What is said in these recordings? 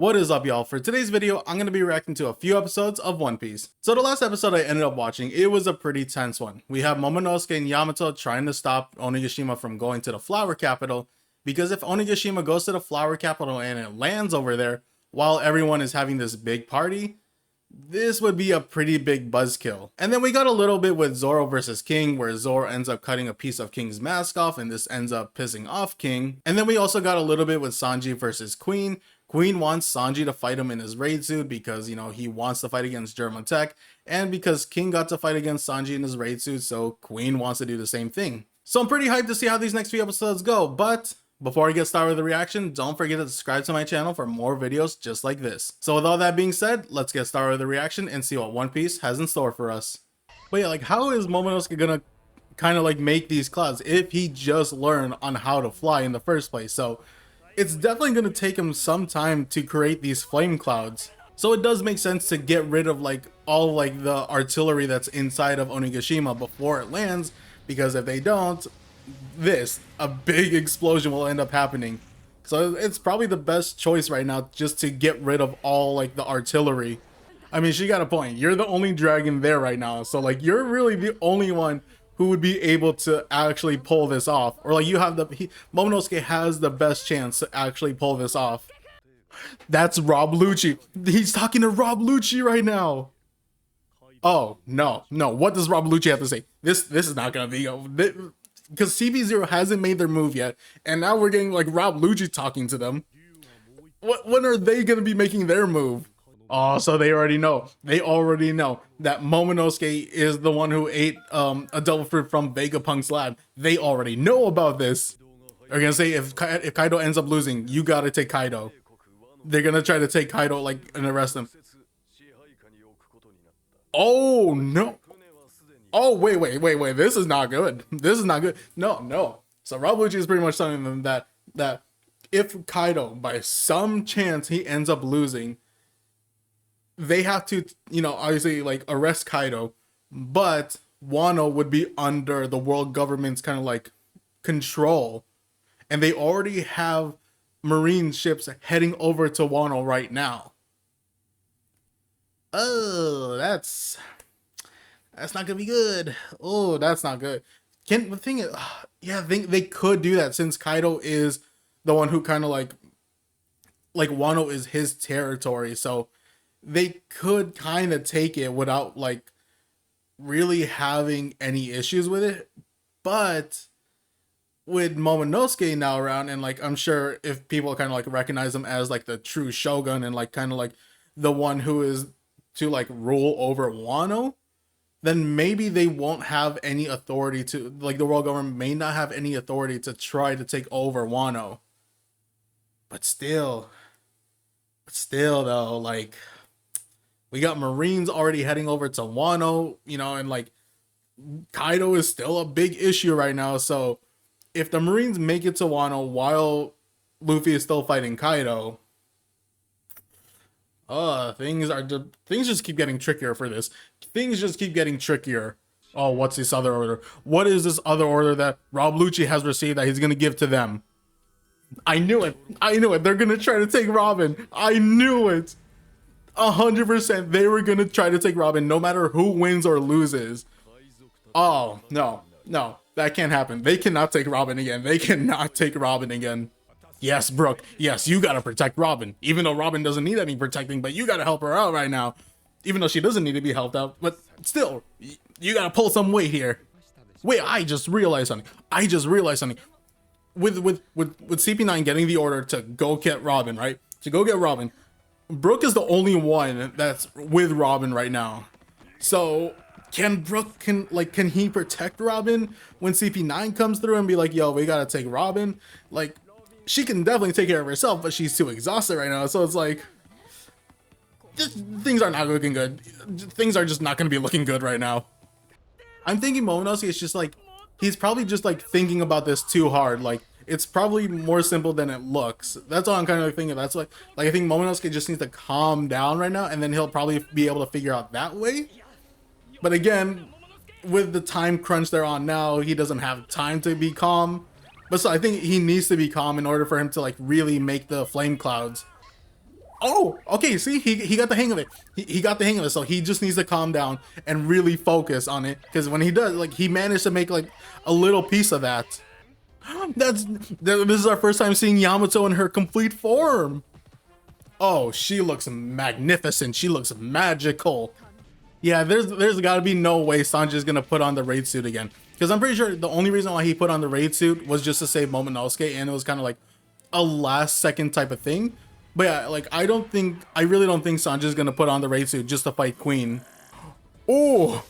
What is up, y'all? For today's video, I'm going to be reacting to a few episodes of One Piece. So the last episode I ended up watching, it was a pretty tense one. We have Momonosuke and Yamato trying to stop Onigashima from going to the flower capital, because if Onigashima goes to the flower capital and it lands over there while everyone is having this big party, this would be a pretty big buzzkill. And then we got a little bit with Zoro versus King, where Zoro ends up cutting a piece of King's mask off, and this ends up pissing off King. And then we also got a little bit with Sanji versus Queen. Queen wants Sanji to fight him in his raid suit because, you know, he wants to fight against German Tech, and because King got to fight against Sanji in his raid suit, so Queen wants to do the same thing. So I'm pretty hyped to see how these next few episodes go, but before I get started with the reaction, don't forget to subscribe to my channel for more videos just like this. So with all that being said, let's get started with the reaction and see what One Piece has in store for us. But yeah, like, how is Momonosuke gonna kind of like make these clouds if he just learned on how to fly in the first place? So it's definitely going to take him some time to create these flame clouds. So it does make sense to get rid of like all like the artillery that's inside of Onigashima before it lands, because if they don't, a big explosion will end up happening. So it's probably the best choice right now, just to get rid of all like the artillery. I mean, she got a point. You're the only dragon there right now, so like you're really the only one who would be able to actually pull this off, or like you have Momonosuke has the best chance to actually pull this off. That's Rob Lucci. He's talking to Rob Lucci right now. Oh no, what does Rob Lucci have to say? This is not gonna be, because CP0 hasn't made their move yet, and now we're getting like Rob Lucci talking to them. When are they gonna be making their move? Oh, so they already know. They already know that Momonosuke is the one who ate a devil fruit from Vegapunk's lab. They already know about this. They're gonna say if Kaido ends up losing, you gotta take Kaido. They're gonna try to take Kaido like and arrest him. Oh no. Oh wait. This is not good. This is not good. No. So Rob Lucci is pretty much telling them that if Kaido by some chance he ends up losing, they have to, you know, obviously like arrest Kaido, but Wano would be under the world government's kind of like control, and they already have marine ships heading over to Wano right now. Oh, that's not gonna be good. Oh, that's not good. The thing is, yeah, I think they could do that since Kaido is the one who kind of like Wano is his territory, so they could kind of take it without like really having any issues with it. But with Momonosuke now around, and like I'm sure if people kind of like recognize him as like the true shogun and like kind of like the one who is to like rule over Wano, then maybe they won't have any authority to, like, the world government may not have any authority to try to take over Wano. But still though, like, we got Marines already heading over to Wano, you know, and like Kaido is still a big issue right now. So if the Marines make it to Wano while Luffy is still fighting Kaido, things just keep getting trickier for this. Things just keep getting trickier. Oh, what's this other order? What is this other order that Rob Lucci has received that he's gonna give to them? I knew it. They're gonna try to take Robin. I knew it. 100% they were gonna try to take Robin no matter who wins or loses. Oh no, that can't happen. They cannot take Robin again. Yes, Brooke, yes, you gotta protect Robin, even though Robin doesn't need any protecting, but you gotta help her out right now, even though she doesn't need to be helped out, but still, you gotta pull some weight here. Wait, I just realized something. With CP9 getting the order to go get Robin, right? Brooke is the only one that's with Robin right now. So can he protect Robin when CP9 comes through and be like, yo, we gotta take Robin? Like, she can definitely take care of herself, but she's too exhausted right now. So it's like, things are not looking good. Things are just not gonna be looking good right now. I'm thinking Momonosuke is just like, he's probably just like thinking about this too hard. Like, it's probably more simple than it looks. That's all I'm kind of like thinking. That's like I think Momonosuke just needs to calm down right now, and then he'll probably be able to figure out that way. But again, with the time crunch they're on now, he doesn't have time to be calm. But so I think he needs to be calm in order for him to like really make the flame clouds. Oh, okay. See, he got the hang of it. He got the hang of it. So he just needs to calm down and really focus on it. Because when he does, like, he managed to make like a little piece of that. This is our first time seeing Yamato in her complete form. Oh, she looks magnificent. She looks magical. Yeah, there's got to be no way Sanji's gonna put on the raid suit again. Because I'm pretty sure the only reason why he put on the raid suit was just to save Momonosuke, and it was kind of like a last second type of thing. But yeah, like I really don't think Sanji's gonna put on the raid suit just to fight Queen. Oh,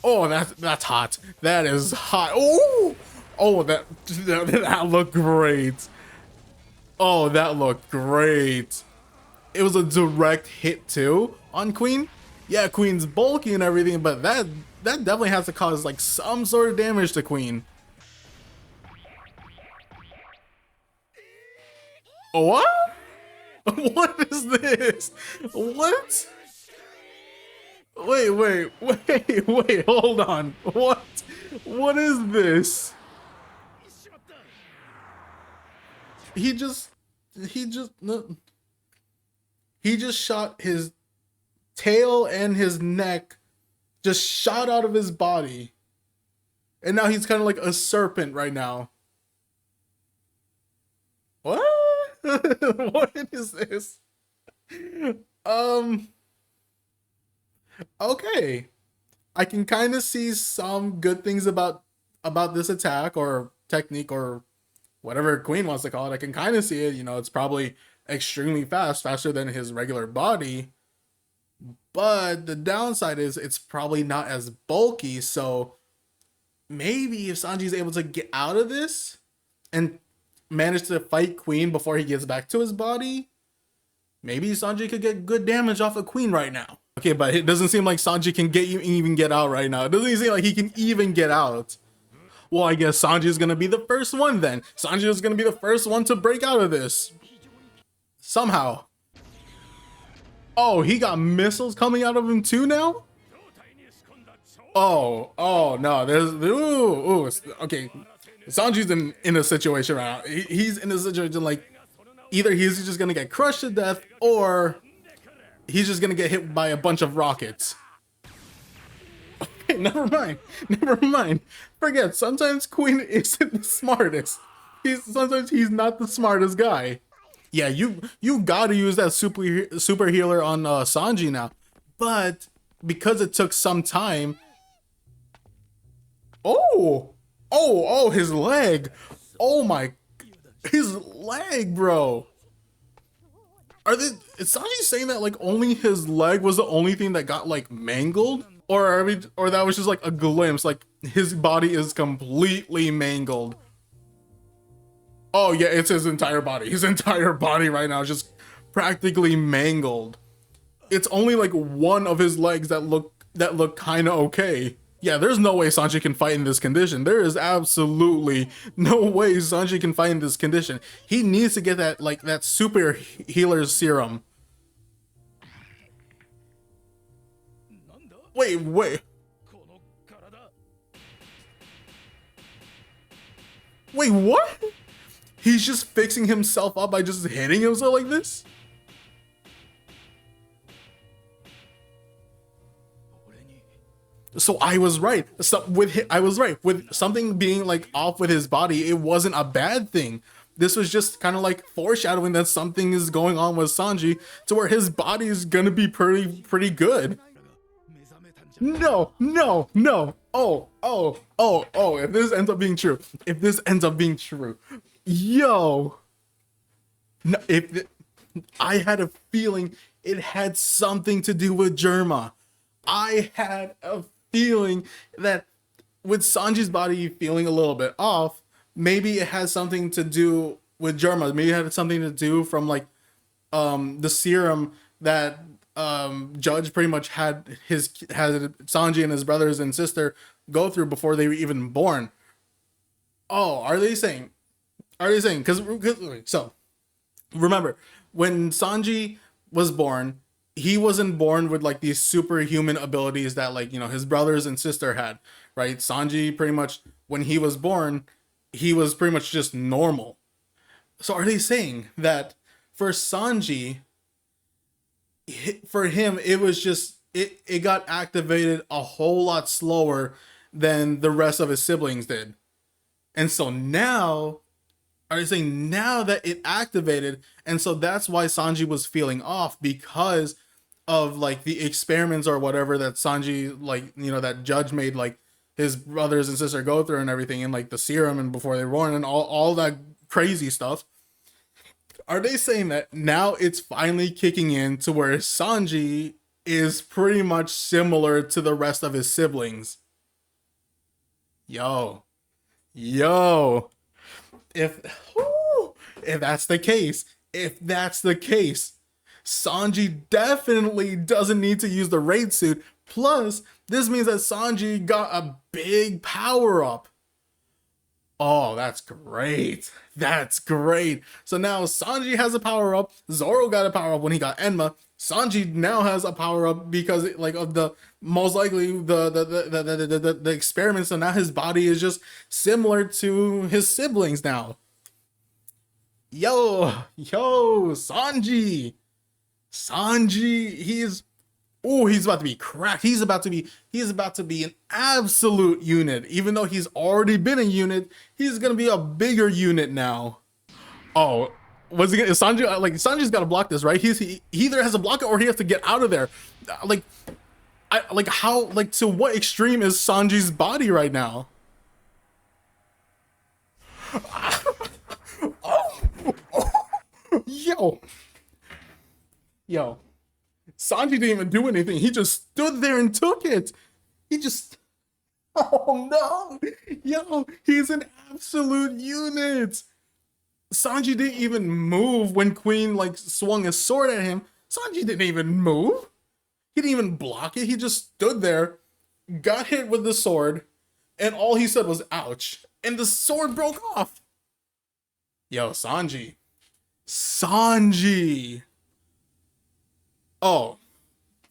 oh, that's hot. That is hot. Oh, oh, that looked great. Oh, that looked great. It was a direct hit too on Queen. Yeah, Queen's bulky and everything, but that definitely has to cause like some sort of damage to Queen. What? What is this? What? Wait, hold on. What? What is this? He just no. He just shot his tail and his neck just shot out of his body. And now he's kind of like a serpent right now. What? What is this? Okay. I can kind of see some good things about this attack or technique or whatever Queen wants to call it. I can kind of see it, you know, it's probably extremely fast, faster than his regular body. But the downside is it's probably not as bulky, so maybe if Sanji's able to get out of this and manage to fight Queen before he gets back to his body, maybe Sanji could get good damage off of Queen right now. Okay, but it doesn't seem like Sanji can even get out right now. It doesn't seem like he can even get out. Well, I guess Sanji is going to be the first one then. Sanji is going to be the first one to break out of this. Somehow. Oh, he got missiles coming out of him too now? Oh no, okay. Sanji's in a situation right now. He's in a situation like either he's just gonna get crushed to death or he's just gonna get hit by a bunch of rockets. Okay, never mind. Forget, sometimes Queen isn't the smartest. Sometimes he's not the smartest guy. Yeah, you gotta use that super healer on Sanji now. But because it took some time. Oh, his leg. Oh my, his leg, bro. Is Sanji saying that like only his leg was the only thing that got like mangled? Or that was just like a glimpse, like his body is completely mangled. Oh yeah, it's his entire body. His entire body right now is just practically mangled. It's only like one of his legs that look kind of okay. Yeah, there's no way Sanji can fight in this condition. There is absolutely no way Sanji can fight in this condition. He needs to get that super healer's serum. Wait. Wait, what? He's just fixing himself up by just hitting himself like this? So I was right. I was right. With something being like off with his body, it wasn't a bad thing. This was just kind of like foreshadowing that something is going on with Sanji to where his body is gonna be pretty good. No. Oh, if this ends up being true. Yo. No, I had a feeling it had something to do with Germa. I had a feeling that with Sanji's body feeling a little bit off, maybe it has something to do with Germa. Maybe it had something to do from like the serum that Judge pretty much had Sanji and his brothers and sister go through before they were even born. Oh, are they saying? Because so remember when Sanji was born, he wasn't born with like these superhuman abilities that like, you know, his brothers and sister had, right? Sanji pretty much when he was born, he was pretty much just normal. So are they saying that for Sanji, for him, it was just it got activated a whole lot slower than the rest of his siblings did. And so now, are they saying now that it activated, and so that's why Sanji was feeling off, because of like the experiments or whatever that Sanji, like, you know, that judge made like his brothers and sister go through and everything, and like the serum and before they were born and all that crazy stuff. Are they saying that now it's finally kicking in to where Sanji is pretty much similar to the rest of his siblings? Yo, yo, if if that's the case, Sanji definitely doesn't need to use the raid suit. Plus, this means that Sanji got a big power up. Oh, that's great. That's great. So now Sanji has a power up. Zoro got a power up when he got Enma. Sanji now has a power up because like of the most likely the experiments. So now his body is just similar to his siblings now. Yo, Sanji, he's about to be cracked. He's about to be an absolute unit. Even though he's already been a unit, he's gonna be a bigger unit now. Oh, was he gonna, Sanji, like, Sanji's got to block this, right? He either has to block it or he has to get out of there. Like, to what extreme is Sanji's body right now? Yo, Sanji didn't even do anything. He just stood there and took it. Oh no, yo, he's an absolute unit. Sanji didn't even move when Queen like swung his sword at him. Sanji didn't even move. He didn't even block it. He just stood there, got hit with the sword, and all he said was ouch. And the sword broke off. Yo, Sanji. Oh,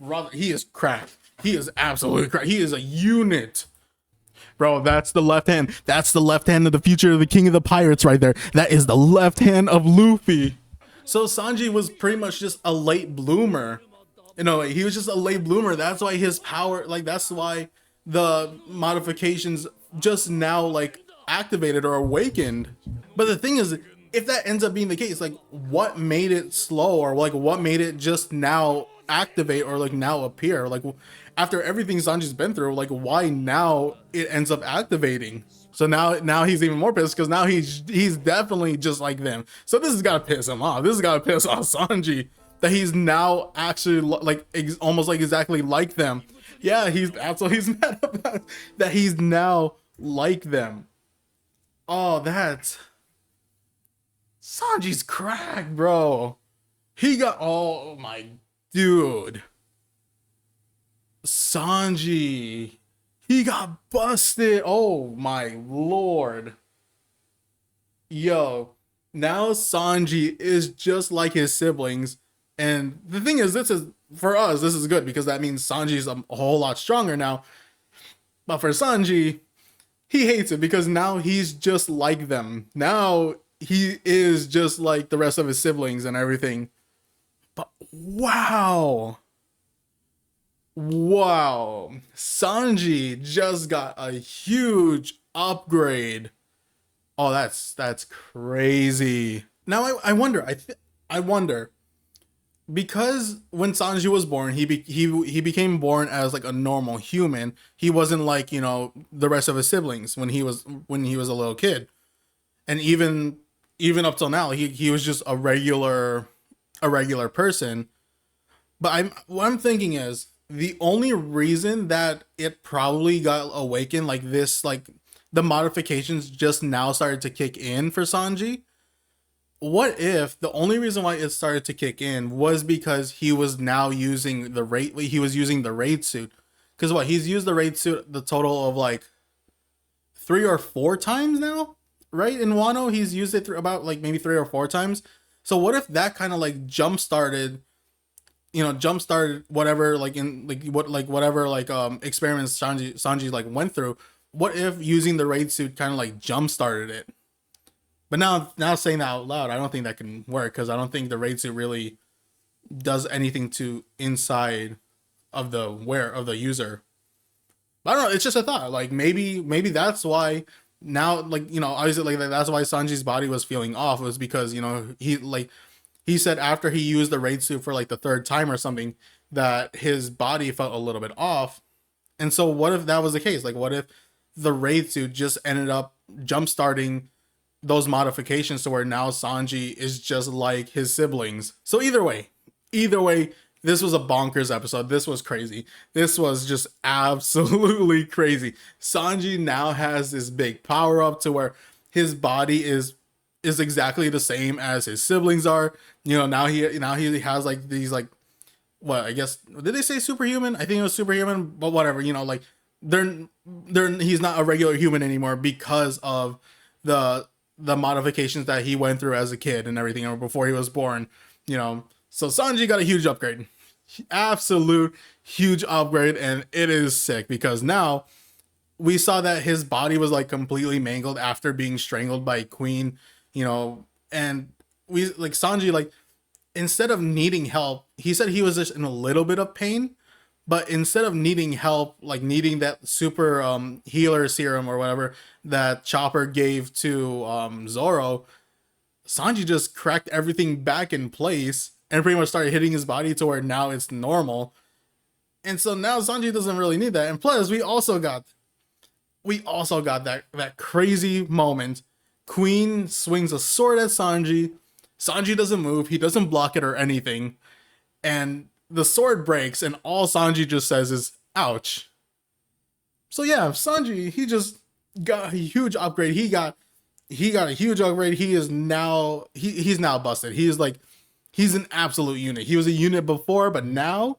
brother, he is cracked. He is absolutely cracked. He is a unit. Bro, that's the left hand. That's the left hand of the future of the king of the pirates right there. That is the left hand of Luffy. So Sanji was pretty much just a late bloomer. You know, he was just a late bloomer. That's why his power, like, that's why the modifications just now, like, activated or awakened. But the thing is, if that ends up being the case, like, what made it slow, or like what made it just now activate or like now appear? Like, after everything Sanji's been through, like, why now it ends up activating? So now he's even more pissed because now he's definitely just like them. So this has got to piss him off. This has got to piss off Sanji that he's now actually like almost like exactly like them. Yeah, that's what he's mad about, that he's now like them. Oh, that's Sanji's cracked, bro. He got, oh my dude. Sanji, he got busted. Oh my lord. Yo, now Sanji is just like his siblings. And the thing is, this is, for us, this is good because that means Sanji's a whole lot stronger now. But for Sanji, he hates it because now he's just like them. Now he is just like the rest of his siblings and everything. But wow. Wow. Sanji just got a huge upgrade. Oh, that's crazy. Now I wonder, I wonder, because when Sanji was born, he became born as like a normal human. He wasn't like, you know, the rest of his siblings when he was a little kid. And even up till now, he was just a regular person. But what I'm thinking is, the only reason that it probably got awakened like this, like the modifications just now started to kick in for Sanji. What if the only reason why it started to kick in was because he was now using the raid suit? Because what, he's used the raid suit the total of like 3 or 4 times now, right? In Wano, he's used it about like maybe 3 or 4 times. So what if that kind of like jump started whatever, like in whatever experiments Sanji like went through. What if using the raid suit kind of like jump started it? But now saying that out loud, I don't think that can work, because I don't think the raid suit really does anything to inside of the user. I don't know. It's just a thought. Like maybe that's why now, like, you know, obviously, like, that's why Sanji's body was feeling off, was because, you know, he said after he used the raid suit for like the third time or something, that his body felt a little bit off. And so what if that was the case? Like, what if the raid suit just ended up jump starting those modifications to where now Sanji is just like his siblings? So either way, this was a bonkers episode. This was crazy. This was just absolutely crazy. Sanji now has this big power up to where his body is exactly the same as his siblings are. You know, now he has like these, like, what, I guess, did they say superhuman? I think it was superhuman, but whatever, you know, like he's not a regular human anymore because of the modifications that he went through as a kid and everything, or before he was born, you know. So Sanji got a huge upgrade, absolute huge upgrade, and it is sick because now we saw that his body was like completely mangled after being strangled by Queen, you know, and we, like, Sanji, like, instead of needing help, he said he was just in a little bit of pain, but instead of needing help, like needing that super healer serum or whatever that Chopper gave to Zoro, Sanji just cracked everything back in place and pretty much started hitting his body to where now it's normal. And so now Sanji doesn't really need that. And plus, we also got that crazy moment. Queen swings a sword at Sanji. Sanji doesn't move. He doesn't block it or anything. And the sword breaks, and all Sanji just says is, ouch. So yeah, Sanji, he just got a huge upgrade. He got a huge upgrade. He is now, he's now busted. He's an absolute unit. He was a unit before, but now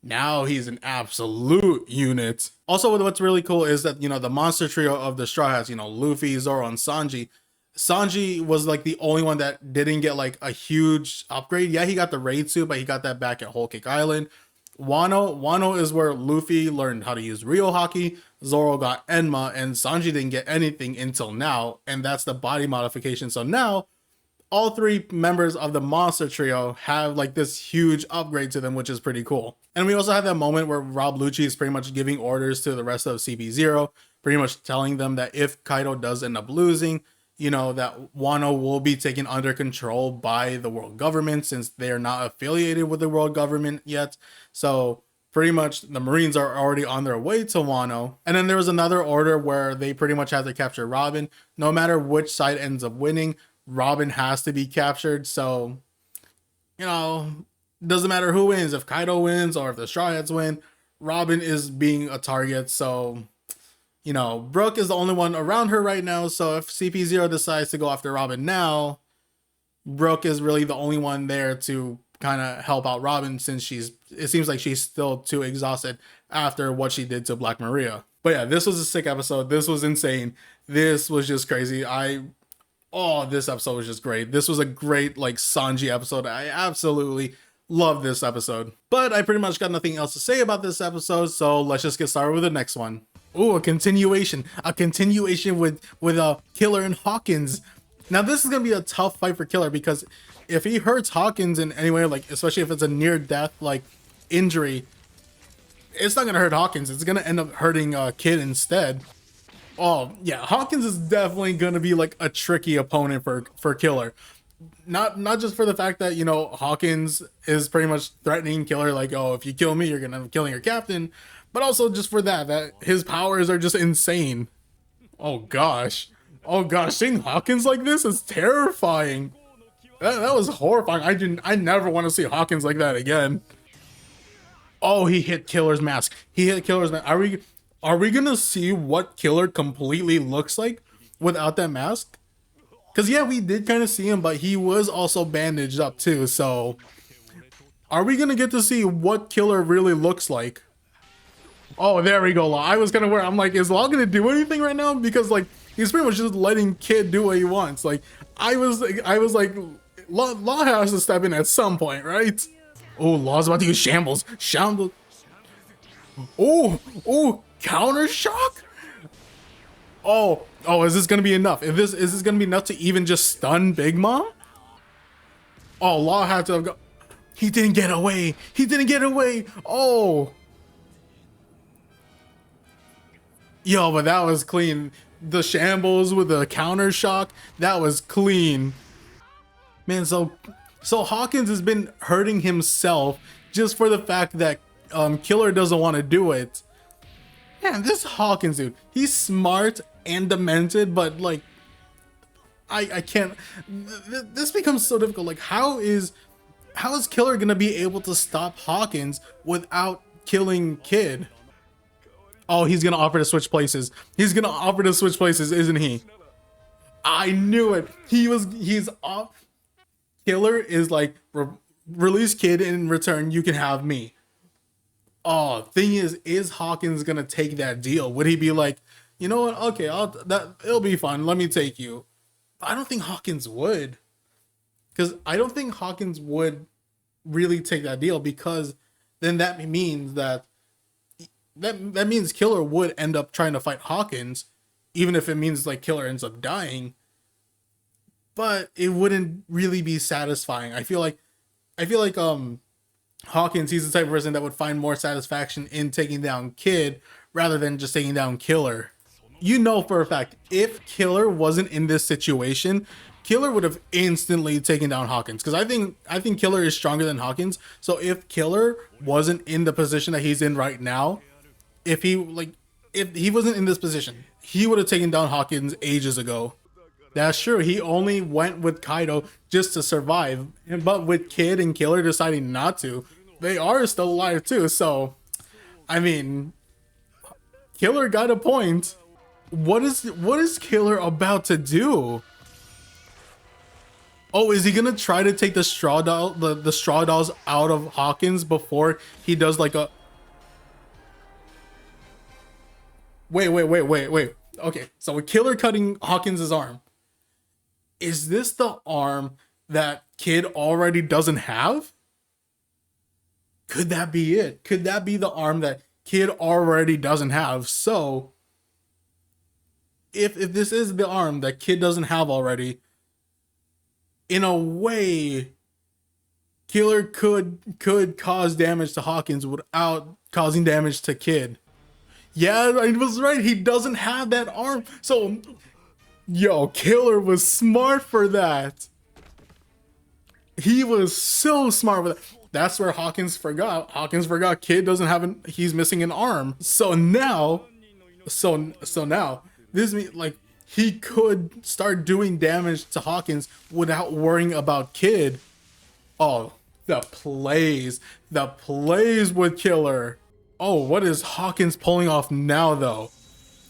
he's an absolute unit. Also, what's really cool is that, you know, the monster trio of the Straw Hats, you know, Luffy, Zoro, and Sanji was like the only one that didn't get like a huge upgrade. Yeah, he got the raid suit, but he got that back at Whole Cake Island. Wano is where Luffy learned how to use real hockey, Zoro got Enma, and Sanji didn't get anything until now, and that's the body modification. So now all three members of the monster trio have like this huge upgrade to them, which is pretty cool. And we also have that moment where Rob Lucci is pretty much giving orders to the rest of CP0, pretty much telling them that if Kaido does end up losing, you know, that Wano will be taken under control by the world government, since they are not affiliated with the world government yet. So pretty much the Marines are already on their way to Wano. And then there was another order where they pretty much have to capture Robin. No matter which side ends up winning, Robin has to be captured. So, you know, doesn't matter who wins. If Kaido wins or if the Straw Hats win, Robin is being a target. So, you know, Brooke is the only one around her right now. So if CP0 decides to go after Robin now, Brooke is really the only one there to kind of help out Robin, since it seems like she's still too exhausted after what she did to Black Maria. But yeah, this was a sick episode. This was insane. This was just crazy. This episode was just great. This was a great, like, Sanji episode. I absolutely love this episode. But I pretty much got nothing else to say about this episode, so let's just get started with the next one. Ooh, a continuation with Killer and Hawkins. Now this is gonna be a tough fight for Killer, because if he hurts Hawkins in any way, like, especially if it's a near death like injury, it's not gonna hurt Hawkins. It's gonna end up hurting Kid instead. Oh yeah, Hawkins is definitely gonna be like a tricky opponent for Killer. Not just for the fact that, you know, Hawkins is pretty much threatening Killer, like, oh, if you kill me, you're gonna end up killing your captain, but also just for that his powers are just insane. Oh gosh, seeing Hawkins like this is terrifying. That was horrifying. I never want to see Hawkins like that again. Oh, he hit Killer's mask. Are we gonna see what Killer completely looks like without that mask? Because yeah, we did kind of see him, but he was also bandaged up too. So are we gonna get to see what Killer really looks like? Oh, there we go, Law. I was gonna I'm like, is Law gonna do anything right now? Because like, he's pretty much just letting Kid do what he wants. Like, I was like, Law has to step in at some point, right? Oh, Law's about to use shambles. Oh, counter shock. Oh, is this gonna be enough? Is this gonna be enough to even just stun Big Mom? Oh, Law had to have He didn't get away. He didn't get away. Oh. Yo, but that was clean. The shambles with the counter shock, that was clean. Man, so Hawkins has been hurting himself just for the fact that Killer doesn't want to do it. Man, this Hawkins dude, he's smart and demented, but like I can't. This becomes so difficult. Like, how is Killer gonna be able to stop Hawkins without killing Kid? Oh, he's gonna offer to switch places. He's gonna offer to switch places, isn't he? I knew it. He's off. Killer is like, release Kid, in return you can have me. Oh, thing is Hawkins gonna take that deal? Would he be like, you know what? Okay, it'll be fun. Let me take you. I don't think Hawkins would, because I don't think Hawkins would really take that deal, because then that means that means Killer would end up trying to fight Hawkins, even if it means like Killer ends up dying. But it wouldn't really be satisfying. I feel like Hawkins, he's the type of person that would find more satisfaction in taking down Kid rather than just taking down Killer. You know for a fact, if Killer wasn't in this situation, Killer would have instantly taken down Hawkins, because I think Killer is stronger than Hawkins. So if Killer wasn't in the position that he's in right now, if he wasn't in this position, he would have taken down Hawkins ages ago. That's true. He only went with Kaido just to survive, but with Kid and Killer deciding not to, they are still alive too. So, I mean, Killer got a point. What is Killer about to do? Oh, is he gonna try to take the straw dolls out of Hawkins before he does like a... Wait. Okay, so with Killer cutting Hawkins' arm, is this the arm that Kid already doesn't have? Could that be it? Could that be the arm that Kid already doesn't have? So if this is the arm that Kid doesn't have already, in a way, Killer could cause damage to Hawkins without causing damage to Kid. Yeah, I was right. He doesn't have that arm. So, yo, Killer was smart for that. He was so smart with that. That's where Hawkins forgot. Hawkins forgot Kid doesn't have he's missing an arm. So now, this means like he could start doing damage to Hawkins without worrying about Kid. Oh, the plays with Killer. Oh, what is Hawkins pulling off now though?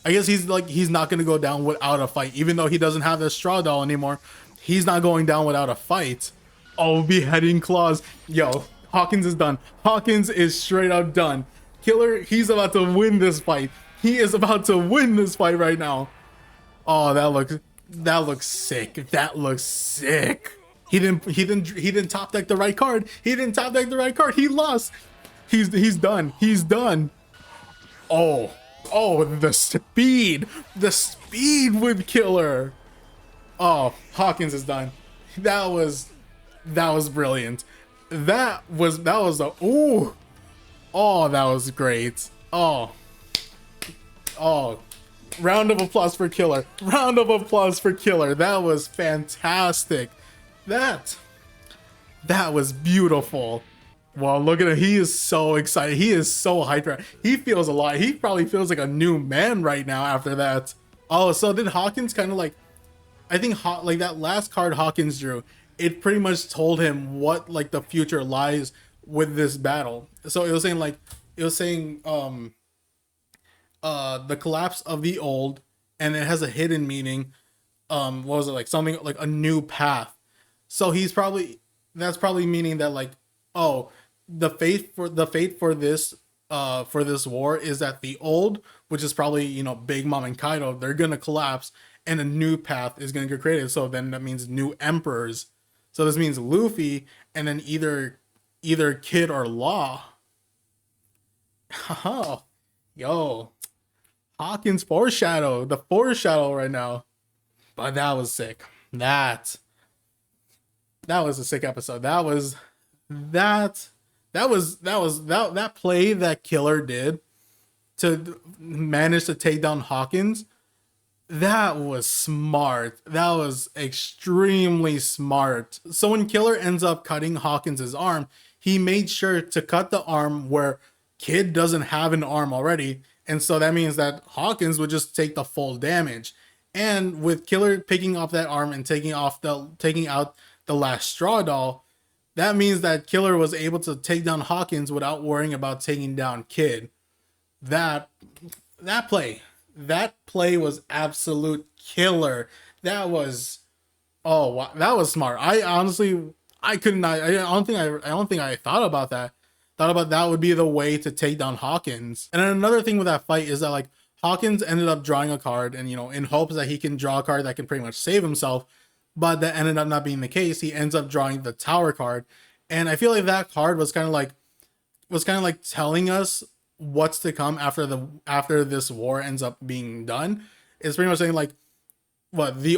I guess he's not gonna go down without a fight, even though he doesn't have the straw doll anymore. He's not going down without a fight. Oh, beheading claws. Yo, Hawkins is done. Hawkins is straight up done. Killer, he's about to win this fight. He is about to win this fight right now. Oh, that looks sick. That looks sick. He didn't top deck the right card. He didn't top deck the right card. He lost. He's done. He's done. Oh, the speed with Killer. Oh, Hawkins is done. That was brilliant. That was a ooh. Oh, that was great. Oh. Round of applause for Killer. Round of applause for Killer. That was fantastic. That was beautiful. Wow, look at him. He is so excited. He is so hyped right. He feels a lot. He probably feels like a new man right now after that. Oh, so did Hawkins kind of like, I think like that last card Hawkins drew, it pretty much told him what like the future lies with this battle. So it was saying the collapse of the old, and it has a hidden meaning. What was it, like something like a new path? So that's probably meaning that like, oh, the fate for this war is that the old, which is probably, you know, Big Mom and Kaido, they're gonna collapse and a new path is gonna get created. So then that means new emperors. So this means Luffy and then either Kid or Law. Oh, yo, Hawkins the foreshadow right now. But that was sick. That was a sick episode. That was that that play that Killer did to manage to take down Hawkins, that was smart. That was extremely smart. So when Killer ends up cutting Hawkins's arm, he made sure to cut the arm where Kid doesn't have an arm already, and so that means that Hawkins would just take the full damage. And with Killer picking off that arm and taking out the last straw doll, that means that Killer was able to take down Hawkins without worrying about taking down Kid. That that play, that play was absolute killer. That was, oh wow, that was smart. I honestly, I could not. I don't think I thought about that. Thought about that would be the way to take down Hawkins. And then another thing with that fight is that like Hawkins ended up drawing a card, and in hopes that he can draw a card that can pretty much save himself, but that ended up not being the case. He ends up drawing the Tower card, and I feel like that card was kind of like telling us what's to come after this war ends up being done. It's pretty much saying like what the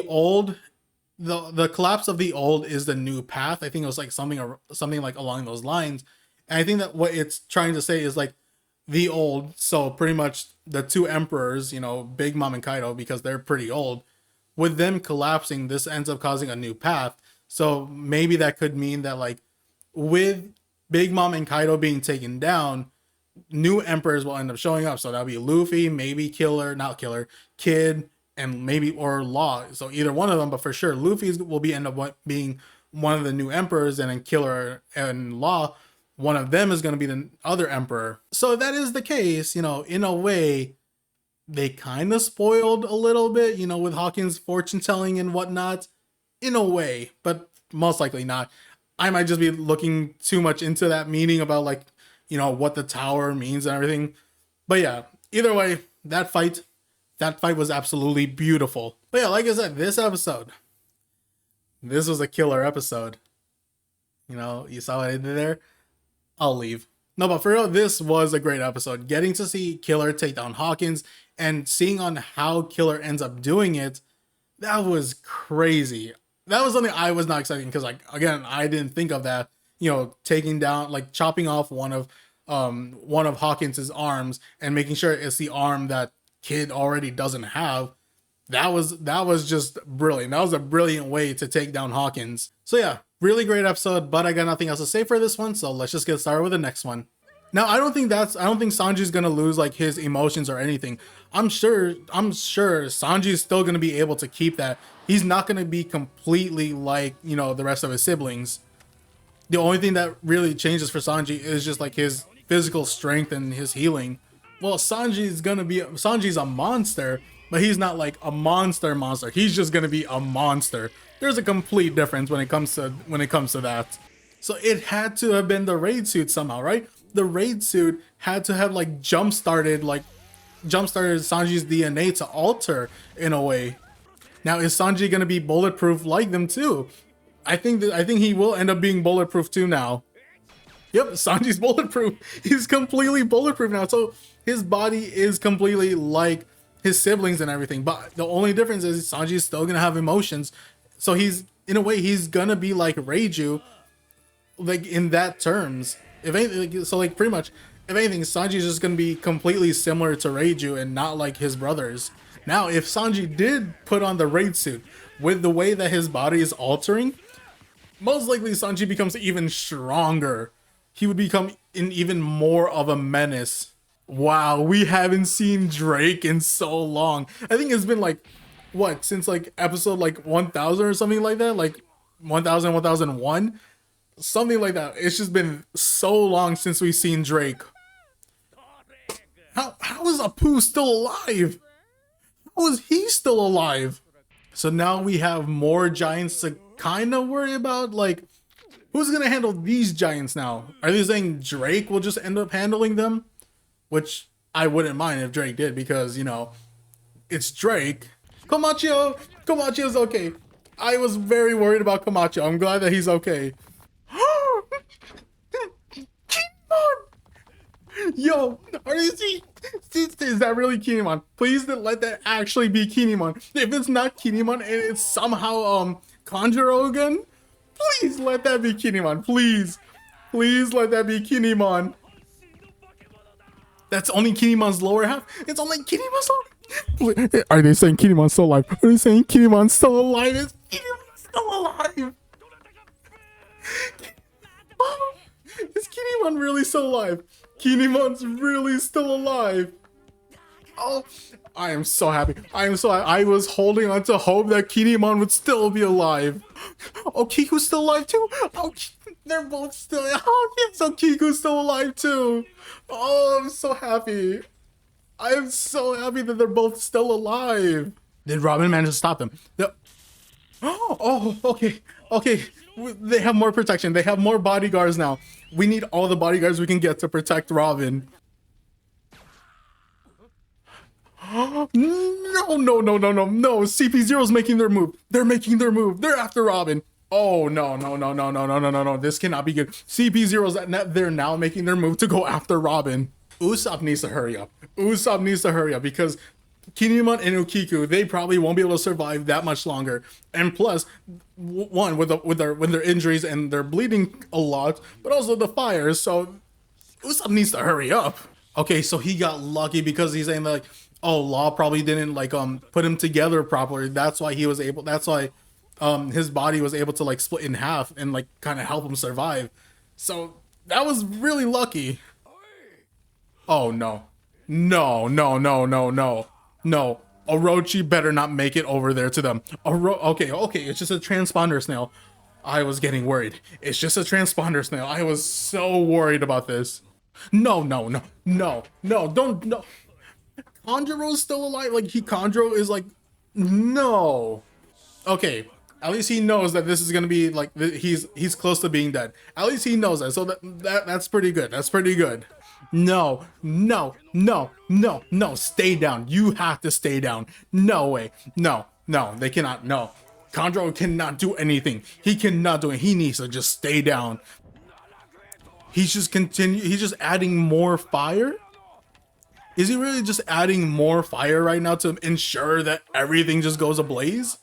collapse of the old is the new path. I think it was like something like along those lines. And I think that what it's trying to say is like the old, so pretty much the two emperors, Big Mom and Kaido, because they're pretty old, with them collapsing, this ends up causing a new path. So maybe that could mean that like with Big Mom and Kaido being taken down, new emperors will end up showing up. So that'll be Luffy, maybe not Killer, Kid, and maybe or Law. So either one of them, but for sure Luffy will end up being one of the new emperors, and then Killer and Law, one of them is going to be the other emperor. So if that is the case, in a way, they kind of spoiled a little bit, with Hawkins' fortune telling and whatnot, in a way, but most likely not. I might just be looking too much into that meaning about like, what the Tower means and everything. But yeah, either way, that fight was absolutely beautiful. But yeah, like I said, this was a killer episode. You saw what I did there? I'll leave. No, but for real, this was a great episode. Getting to see Killer take down Hawkins and seeing on how Killer ends up doing it, that was crazy. That was something I was not expecting because, like, again, I didn't think of that. Taking down, like, chopping off one of Hawkins's arms and making sure it's the arm that Kid already doesn't have. That was just brilliant. That was a brilliant way to take down Hawkins. So yeah, really great episode, but I got nothing else to say for this one, so let's just get started with the next one. Now, I don't think Sanji's gonna lose like his emotions or anything. I'm sure Sanji's still gonna be able to keep that. He's not gonna be completely like, the rest of his siblings. The only thing that really changes for Sanji is just like his physical strength and his healing. Well, Sanji's a monster, but he's not like a monster. He's just gonna be a monster. There's a complete difference when it comes to that. So it had to have been the raid suit somehow, right? The raid suit had to have like jump started Sanji's DNA to alter in a way. Now, is Sanji gonna be bulletproof like them too? I think he will end up being bulletproof too now. Yep, Sanji's bulletproof. He's completely bulletproof now. So his body is completely like his siblings and everything. But the only difference is Sanji's still gonna have emotions. So he's, in a way, he's gonna be like Reiju, like in that terms. If anything, so like pretty much, if anything, Sanji's just gonna be completely similar to Reiju and not like his brothers. Now, if Sanji did put on the raid suit with the way that his body is altering, most likely Sanji becomes even stronger. He would become even more of a menace. Wow, we haven't seen Drake in so long. I think it's been like, what, since like episode like 1000 or something like that? Like 1000, 1001? Something like that. It's just been so long since we've seen Drake. How is Apu still alive? How is he still alive? So now we have more giants to kind of worry about. Like, who's gonna handle these giants now? Are they saying Drake will just end up handling them? Which I wouldn't mind if Drake did, because, it's Drake. Komachiyo's okay. I was very worried about Komachiyo. I'm glad that he's okay. Yo, are you see? Is that really Kinemon? Please let that actually be Kinemon. If it's not Kinemon and it's somehow Kanjuro again, please let that be Kinemon. Please. Please let that be Kinemon. That's only Kinemon's lower half. It's only Kinemon's lower. Are they saying Kinemon's still alive? Are they saying Kinemon's still alive? Is Kinemon still alive? Is Kinemon really still alive? Kinemon's really still alive. Oh, I am so happy. I was holding on to hope that Kinemon would still be alive. Oh, Kiku's still alive too. Oh, they're both still. Oh, yes, so Kiku's still alive too. Oh, I'm so happy. I am so happy that they're both still alive. Did Robin manage to stop them? Oh, okay. Okay. They have more protection. They have more bodyguards now. We need all the bodyguards we can get to protect Robin. No. CP0's making their move. They're making their move. They're after Robin. Oh, no. This cannot be good. CP0's they're now making their move to go after Robin. Usopp needs to hurry up. Usopp needs to hurry up because Kinemon and Ukiku, they probably won't be able to survive that much longer. And plus, one, with their injuries and they're bleeding a lot, but also the fires. So Usopp needs to hurry up. Okay, so he got lucky because he's saying like, oh, Law probably didn't like put him together properly. That's why he was able. That's why his body was able to like split in half and like kind of help him survive. So that was really lucky. Oh no. No. Orochi better not make it over there to them. Okay, it's just a transponder snail. I was getting worried. It's just a transponder snail. I was so worried about this. No. Don't. Kanjuro's still alive. Like Kanjuro is like, no. Okay, at least he knows that this is gonna be like he's close to being dead. At least he knows that. So that's pretty good. That's pretty good. No. Stay down. You have to stay down. No way. No. They cannot. No. Kanjuro cannot do anything. He cannot do it. He needs to just stay down. He's just adding more fire. Is he really just adding more fire right now to ensure that everything just goes ablaze?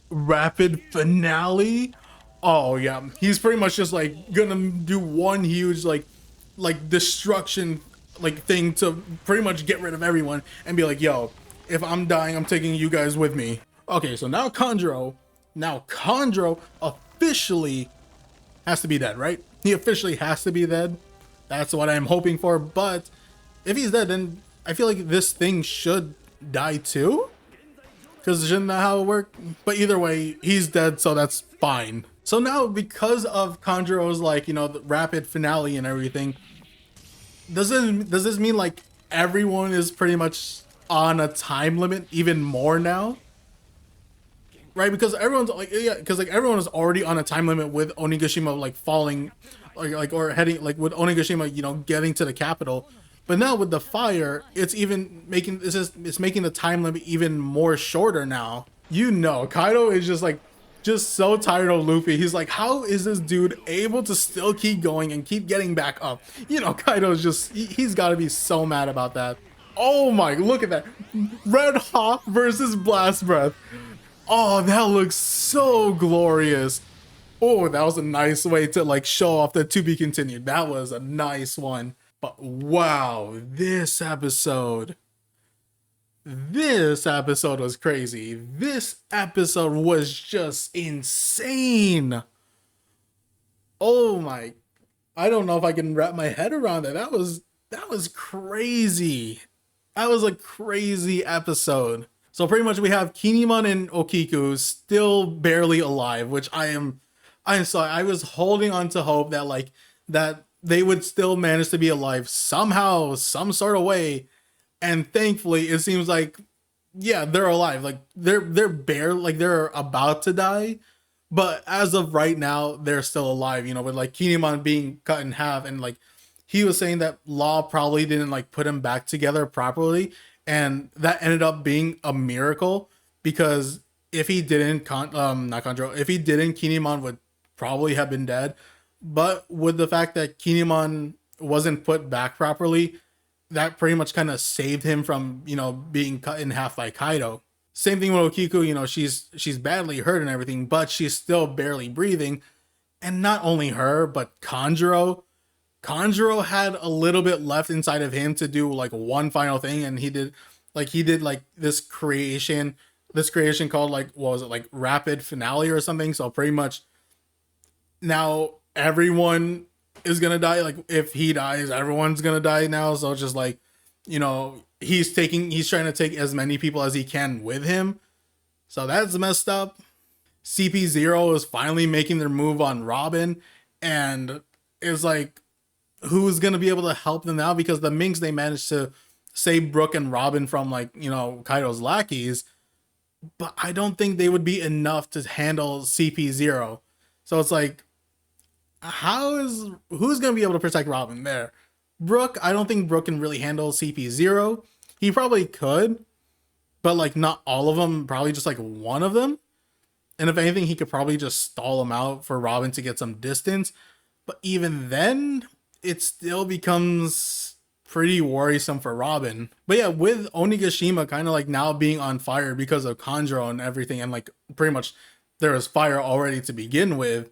Rapid finale? Oh yeah, he's pretty much just like gonna do one huge like destruction like thing to pretty much get rid of everyone and be like, yo, if I'm dying, I'm taking you guys with me. Okay, so now Kanjuro officially has to be dead, right? He officially has to be dead. That's what I'm hoping for, but if he's dead, then I feel like this thing should die too. Because shouldn't that how it work? But either way, he's dead, so that's fine. So now, because of Kanjuro's like, you know, the rapid finale and everything, does this mean like everyone is pretty much on a time limit even more now? Right? Because everyone's like, yeah, because like everyone is already on a time limit with Onigashima like falling, or heading like with Onigashima, you know, getting to the capital. But now with the fire, it's making the time limit even more shorter now. You know, Kaido is just so tired of Luffy. He's like, how is this dude able to still keep going and keep getting back up? You know, Kaido's just, he's got to be so mad about that. Oh my, look at that. Red Hawk versus Blast Breath. Oh, that looks so glorious. Oh, that was a nice way to like show off the to be continued. That was a nice one. But wow, this episode was crazy. This episode was just insane. Oh my, I don't know if I can wrap my head around that. That was crazy. That was a crazy episode. So pretty much we have Kinemon and Okiku still barely alive, which I'm sorry. I was holding on to hope that they would still manage to be alive somehow, some sort of way. And thankfully, it seems like, yeah, they're alive. Like they're about to die. But as of right now, they're still alive, you know, with like Kinemon being cut in half. And like, he was saying that Law probably didn't like put him back together properly. And that ended up being a miracle, because if he didn't, if he didn't, Kinemon would probably have been dead. But with the fact that Kinemon wasn't put back properly, that pretty much kind of saved him from, you know, being cut in half by Kaido. Same thing with Okiku, you know, she's badly hurt and everything, but she's still barely breathing. And not only her, but Kanjuro. Kanjuro had a little bit left inside of him to do like one final thing, and he did this creation called, like, what was it, like rapid finale or something. So pretty much now everyone is gonna die. Like if he dies, everyone's gonna die now. So it's just like, he's trying to take as many people as he can with him. So that's messed up. CP0 is finally making their move on Robin, and it's like, who's gonna be able to help them now? Because the Minks, they managed to save Brook and Robin from, like, Kaido's lackeys, but I don't think they would be enough to handle CP0. So it's like, who's gonna be able to protect Robin there? Brook, I don't think Brook can really handle CP0. He probably could, but like not all of them, probably just like one of them. And if anything, he could probably just stall him out for Robin to get some distance. But even then, it still becomes pretty worrisome for Robin. But yeah, with Onigashima kind of like now being on fire because of Kanjuro and everything, and like pretty much there was fire already to begin with,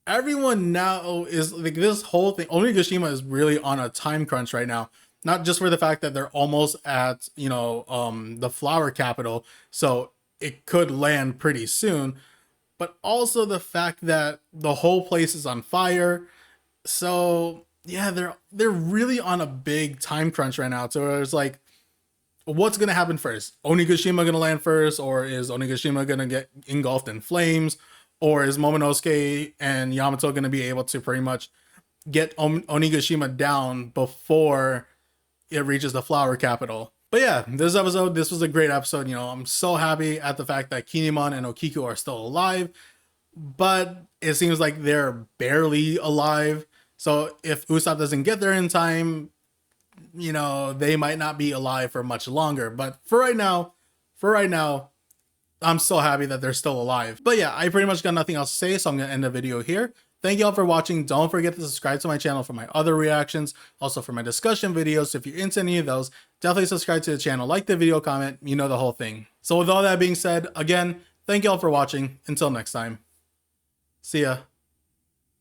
everyone now is like, this whole thing, Onigashima is really on a time crunch right now. Not just for the fact that they're almost at, the flower capital, so it could land pretty soon, but also the fact that the whole place is on fire. So yeah, they're really on a big time crunch right now. So it's like, what's gonna happen first? Onigashima gonna land first, or is Onigashima gonna get engulfed in flames, or is Momonosuke and Yamato gonna be able to pretty much get Onigashima down before it reaches the flower capital? But yeah, this was a great episode. I'm so happy at the fact that Kinemon and Okiku are still alive, but it seems like they're barely alive. So if Usopp doesn't get there in time, they might not be alive for much longer. But for right now, I'm so happy that they're still alive. But yeah, I pretty much got nothing else to say, so I'm gonna end the video here. Thank you all for watching. Don't forget to subscribe to my channel for my other reactions, also for my discussion videos. So if you're into any of those, definitely subscribe to the channel, like the video, comment, the whole thing. So with all that being said, again, thank you all for watching. Until next time, see ya.